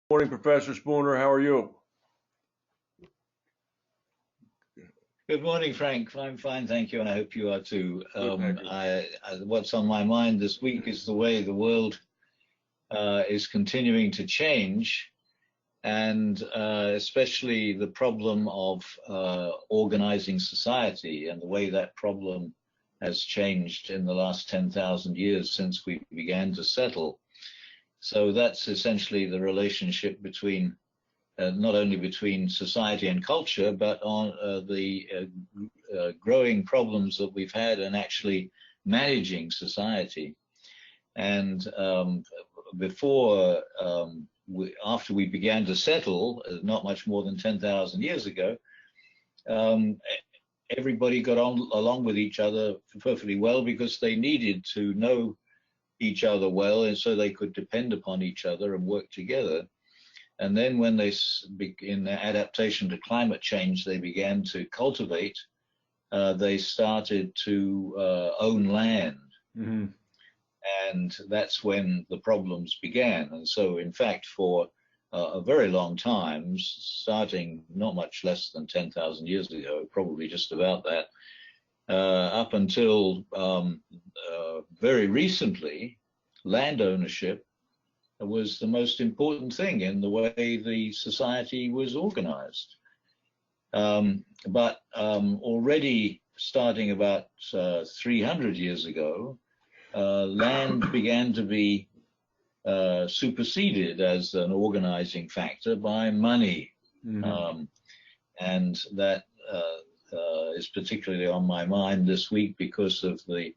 Morning, Professor Spooner. How are you? Good morning, Frank. I'm fine, thank you, and I hope you are too. Good, thank you. What's on my mind this week is the way the world is continuing to change, and especially the problem of organizing society and the way that problem has changed in the last 10,000 years since we began to settle. So that's essentially the relationship between not only between society and culture, but on the growing problems that we've had in actually managing society. And after we began to settle, not much more than 10,000 years ago, everybody got on along with each other perfectly well because they needed to know each other well, and so they could depend upon each other and work together. And then when in their adaptation to climate change, they began to cultivate, they started to own land. Mm-hmm. And that's when the problems began. And so, in fact, for a very long time, starting not much less than 10,000 years ago, probably just about that, up until very recently, land ownership was the most important thing in the way the society was organized. But already starting about 300 years ago, land began to be superseded as an organizing factor by money. Mm-hmm. And that is particularly on my mind this week because of the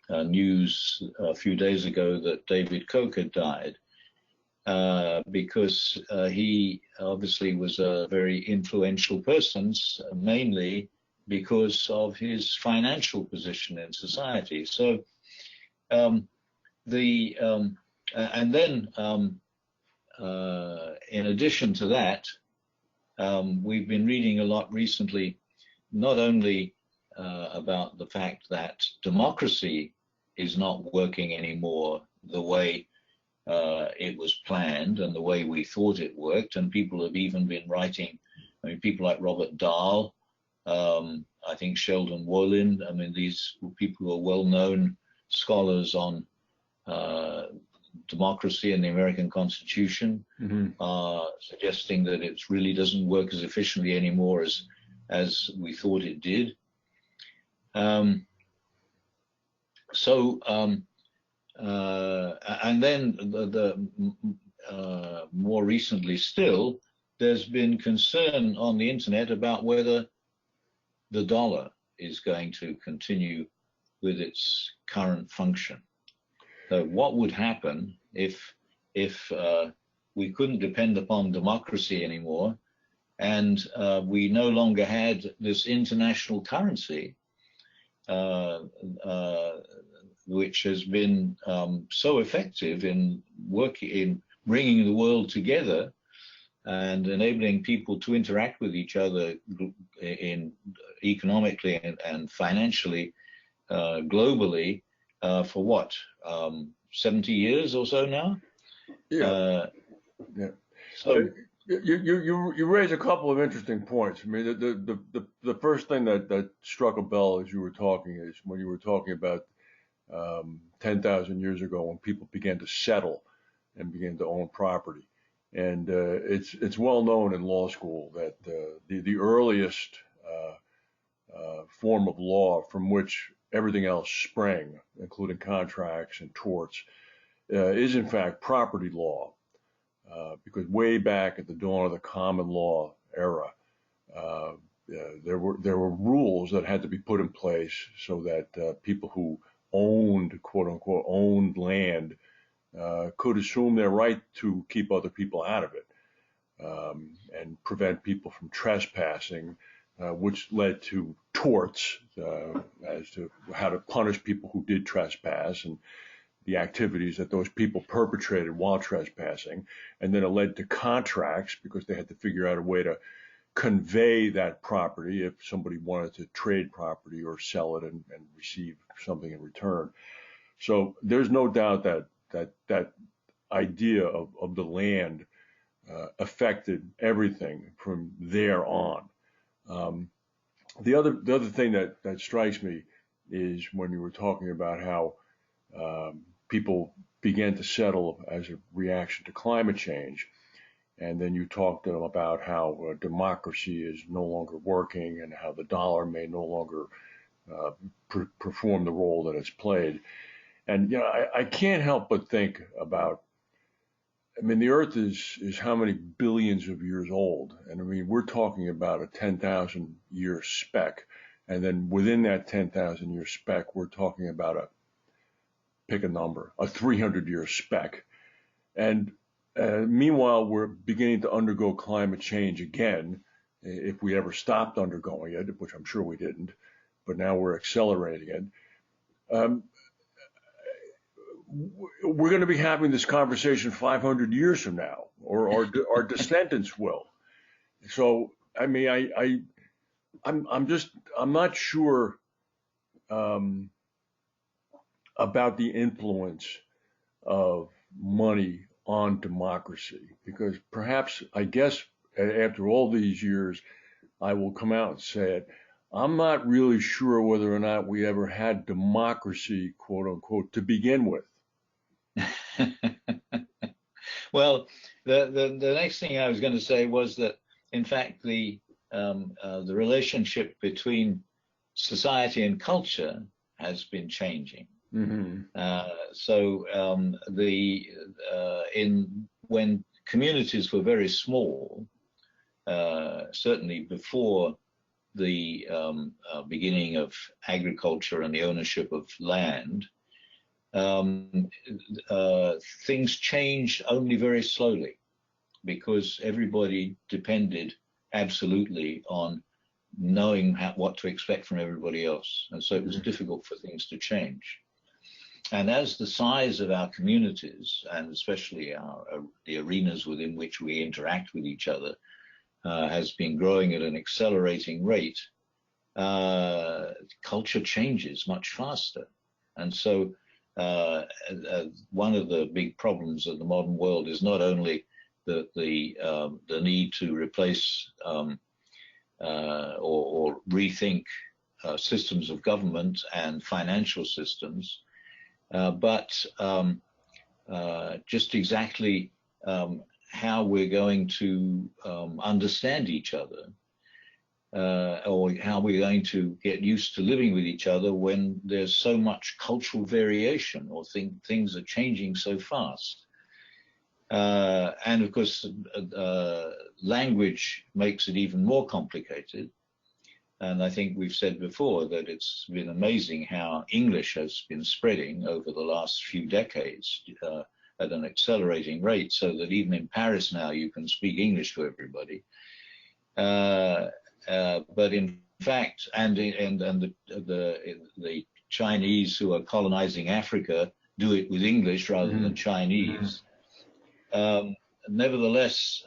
news a few days ago that David Koch had died, because he obviously was a very influential person, mainly because of his financial position in society. So and then in addition to that, we've been reading a lot recently, not only about the fact that democracy is not working anymore the way it was planned and the way we thought it worked. And people have even been writing, I mean, people like Robert Dahl, I think Sheldon Wolin, I mean, these people who are well-known scholars on democracy and the American Constitution, mm-hmm. Suggesting that it really doesn't work as efficiently anymore as we thought it did. And then more recently still, there's been concern on the internet about whether the dollar is going to continue with its current function. So what would happen if we couldn't depend upon democracy anymore, and we no longer had this international currency, which has been so effective in bringing the world together and enabling people to interact with each other in economically and financially, globally, for what, 70 years or so now? Yeah. Yeah. So you raise a couple of interesting points. I mean, the first thing that struck a bell as you were talking is when you were talking about 10,000 years ago when people began to settle and began to own property. And it's well known in law school that the earliest form of law from which everything else sprang, including contracts and torts, is in fact property law. Because way back at the dawn of the common law era, there were rules that had to be put in place so that people who owned, quote unquote, owned land could assume their right to keep other people out of it, and prevent people from trespassing, which led to torts as to how to punish people who did trespass and the activities that those people perpetrated while trespassing. And then it led to contracts because they had to figure out a way to convey that property if somebody wanted to trade property or sell it and receive something in return. So there's no doubt that idea of the land affected everything from there on. The other thing that strikes me is when you were talking about how people began to settle as a reaction to climate change. And then you talked to them about how democracy is no longer working and how the dollar may no longer perform the role that it's played. And I can't help but think about. I mean, the Earth is how many billions of years old, and I mean we're talking about a 10,000-year speck, and then within that 10,000-year speck, we're talking about pick a number, a 300-year speck, and meanwhile, we're beginning to undergo climate change again, if we ever stopped undergoing it, which I'm sure we didn't, but now we're accelerating it. We're going to be having this conversation 500 years from now, or our descendants will. So, I mean, I'm not sure about the influence of money on democracy, because perhaps, I guess, after all these years, I will come out and say it. I'm not really sure whether or not we ever had democracy, quote unquote, to begin with. Well, the next thing I was going to say was that, in fact, the relationship between society and culture has been changing. Mm-hmm. When communities were very small, certainly before the beginning of agriculture and the ownership of land, things changed only very slowly because everybody depended absolutely on knowing what to expect from everybody else, and so it was difficult for things to change. And as the size of our communities, and especially the arenas within which we interact with each other, has been growing at an accelerating rate, culture changes much faster. And so one of the big problems of the modern world is not only the need to replace or rethink systems of government and financial systems, but just exactly how we're going to understand each other, or how we're going to get used to living with each other when there's so much cultural variation, or things are changing so fast. And of course, language makes it even more complicated. And I think we've said before that it's been amazing how English has been spreading over the last few decades at an accelerating rate, so that even in Paris now you can speak English to everybody. But in fact, and the Chinese who are colonizing Africa do it with English rather than Chinese. Nevertheless,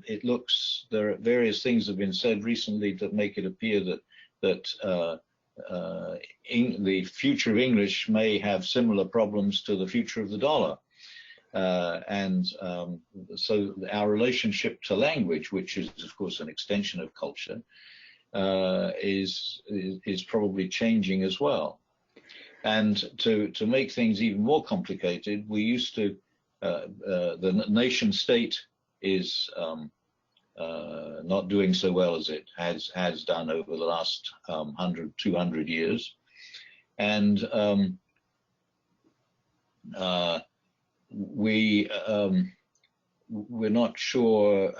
it looks, there are various things have been said recently that make it appear that the future of English may have similar problems to the future of the dollar. So our relationship to language, which is of course an extension of culture, is probably changing as well. And to make things even more complicated, we used to the nation state is not doing so well as it has done over the last 100, 200 years. And we're not sure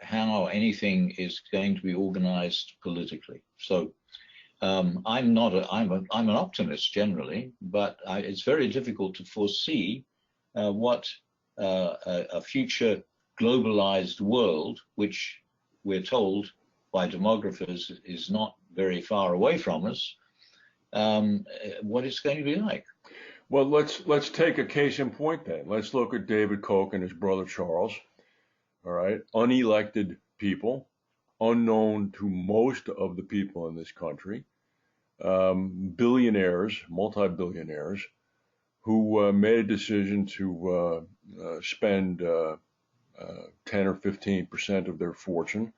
how anything is going to be organized politically. So I'm an optimist generally, but it's very difficult to foresee what a future globalized world, which we're told by demographers is not very far away from us, what it's going to be like. Well, let's take a case in point then. Let's look at David Koch and his brother Charles. All right, unelected people, unknown to most of the people in this country, billionaires, multi-billionaires, who made a decision to spend 10 or 15% of their fortune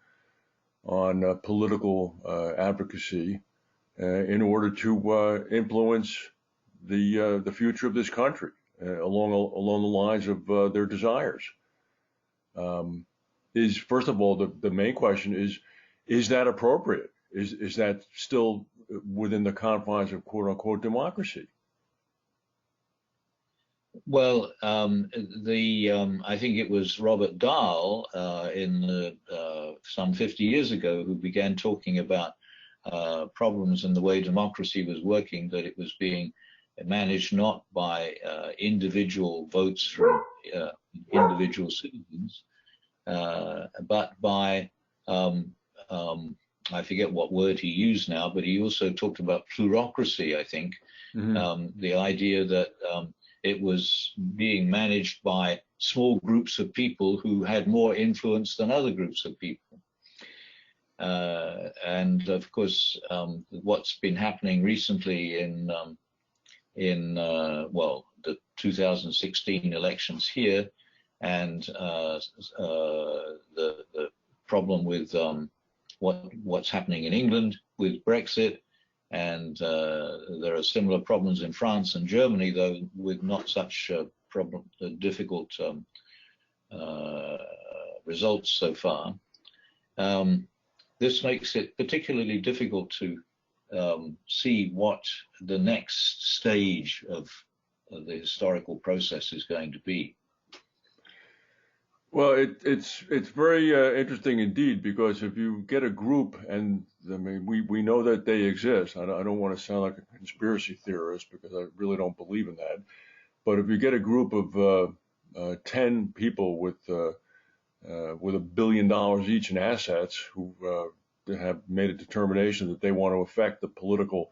on political advocacy in order to influence the future of this country along the lines of their desires. Is first of all the main question is that appropriate? Is that still within the confines of quote unquote democracy? Well, I think it was Robert Dahl some 50 years ago who began talking about problems in the way democracy was working, that it was being managed not by individual votes from individual citizens, but by I forget what word he used now, but he also talked about plurocracy, I think. The idea that it was being managed by small groups of people who had more influence than other groups of people. And of course, what's been happening recently in the 2016 elections here, and the problem with what's happening in England with Brexit, and there are similar problems in France and Germany, though with not such difficult results so far. This makes it particularly difficult to see what the next stage of the historical process is going to be. Well, it's very interesting indeed, because if you get a group, and I mean we know that they exist. I don't want to sound like a conspiracy theorist, because I really don't believe in that. But if you get a group of 10 people with $1 billion each in assets, who have made a determination that they want to affect the political,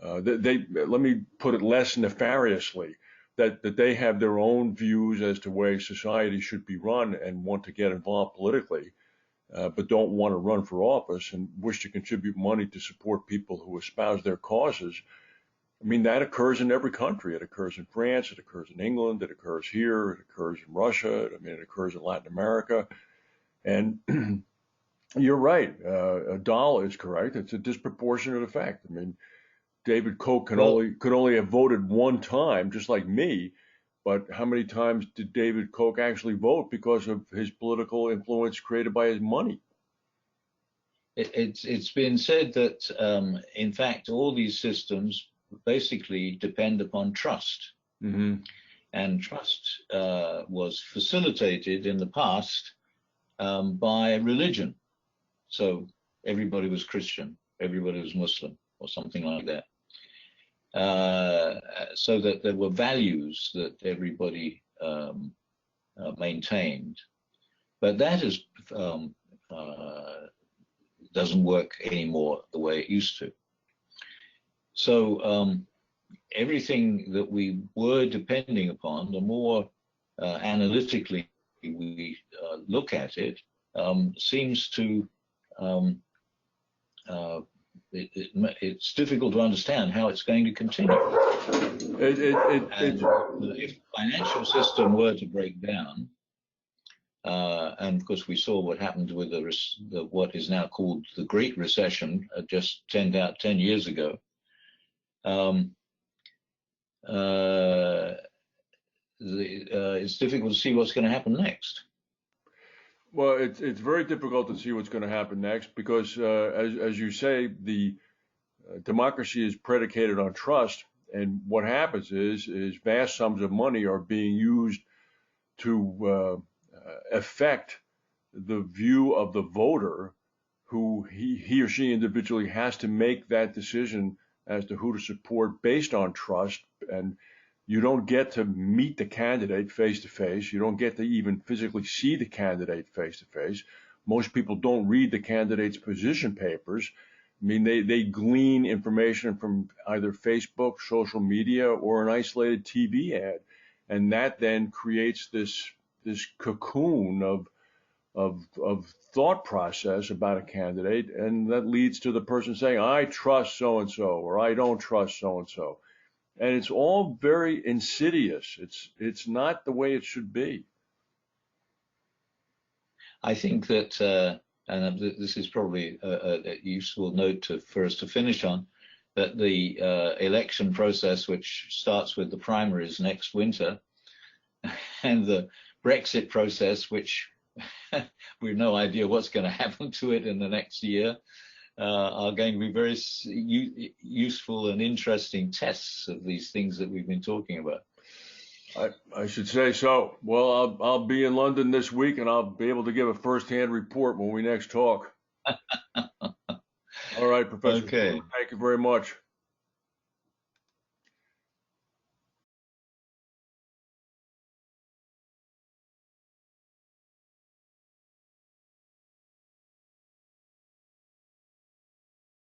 let me put it less nefariously, that they have their own views as to way society should be run and want to get involved politically, but don't want to run for office and wish to contribute money to support people who espouse their causes. I mean, that occurs in every country. It occurs in France, it occurs in England, it occurs here, it occurs in Russia, I mean, it occurs in Latin America. And you're right, Dahl is correct. It's a disproportionate effect. I mean, David Koch could only have voted one time, just like me. But how many times did David Koch actually vote because of his political influence created by his money? It's been said that, in fact, all these systems basically depend upon trust. Mm-hmm. And trust was facilitated in the past by religion. So everybody was Christian, everybody was Muslim, or something like that. So that there were values that everybody maintained. But that is doesn't work anymore the way it used to. So everything that we were depending upon, the more analytically we look at it, seems to it's difficult to understand how it's going to continue. If the financial system were to break down, and of course we saw what happened with what is now called the Great Recession just 10 years ago, it's difficult to see what's going to happen next. Well, it's very difficult to see what's going to happen next, because, as you say, the democracy is predicated on trust, and what happens is vast sums of money are being used to affect the view of the voter, who he or she individually has to make that decision as to who to support based on trust. And you don't get to meet the candidate face to face. You don't get to even physically see the candidate face to face. Most people don't read the candidate's position papers. I mean, they glean information from either Facebook, social media, or an isolated TV ad. And that then creates this cocoon of thought process about a candidate. And that leads to the person saying, I trust so-and-so, or I don't trust so-and-so. And it's all very insidious. It's not the way it should be. I think that, and this is probably a useful note for us to finish on, that the election process, which starts with the primaries next winter, and the Brexit process, which we have no idea what's going to happen to it in the next year, are going to be very useful and interesting tests of these things that we've been talking about. I should say so. Well, I'll be in London this week, and I'll be able to give a first-hand report when we next talk. All right, Professor. Okay. Thank you very much.